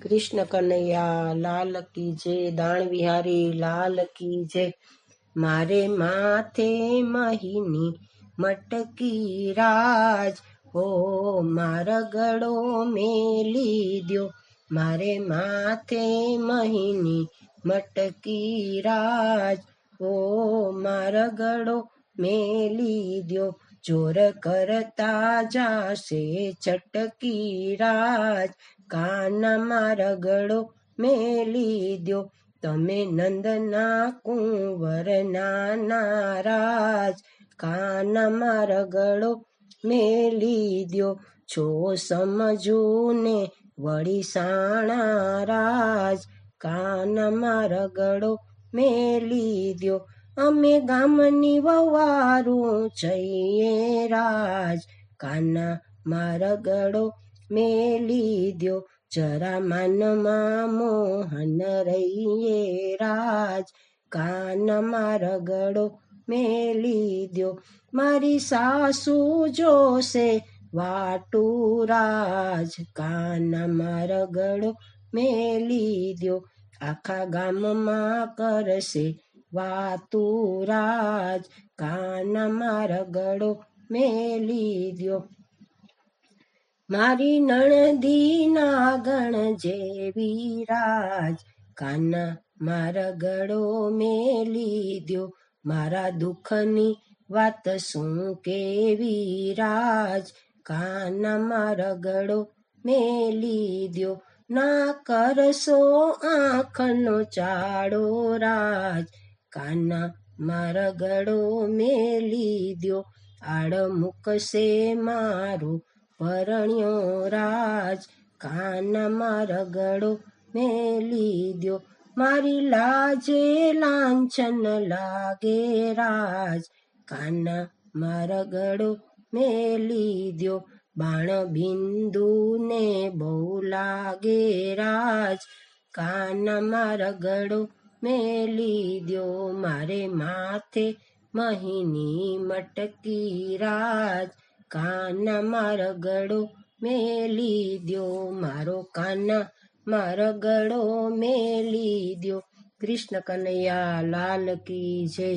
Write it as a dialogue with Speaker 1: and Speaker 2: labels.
Speaker 1: કૃષ્ણ કનૈયા લાલ કી જય, દાણ વિહારી લાલ કી જય। મારે માથે મહીની મટકી રાજ, ઓ મારા ગળો મેલી દ્યો। મારે માથે મહીની મટકી રાજ, ઓ મારા ગળો મેલી દ્યો। જોર કરતા જાશે છટકી રાજ, કાનમાં રગડો મેલી દ્યો। તમે નંદના કુંવર નાના રાજ, કાનમાં રગડો મેલી દ્યો। છો સમજું ને વળી સાણા રાજ, કાનમાં રગડો મેલી દ્યો। અમે ગામની વવારું છીએ રાજ, કાનમાં રગડો મેલી દ્યો। જરા માનમાં મોહન રહીએ રાજ, કાનમાં રગડો મેલી દ્યો। મારી સાસુ જોશે વાટું રાજ, કાનમાં રગડો મેલી દ્યો। આખા ગામમાં કરશે વાતું રાજ, કાનમાં રગડો મેલી દ્યો। મારી નણદી નાગણ જેવી રાજ, કાનમાં રગડો મેલી દ્યો। મારા દુઃખની વાત શું કેવી રાજ, કાનમાં રગડો મેલી દ્યો। ના કરશો આંખનો ચાળો રાજ, કાનમાં રગડો મેલી દ્યો। આડ મૂકશે મારું પરણ્યો રાજ, કાનમાં રગડો મેલી દ્યો। મારી લાજે લાંછન લાગે રાજ, કાનમાં રગડો મેલી દ્યો। બાણ બિંદુ ને બહુ લાગે રાજ, કાનમાં રગડો મેલી દ્યો। મારે માથે મહીની મટકી રાજ, કાનમાં રગડો મેલી દ્યો। મારો કાનમાં રગડો મેલી દ્યો। કૃષ્ણ કનૈયા લાલ કી જય।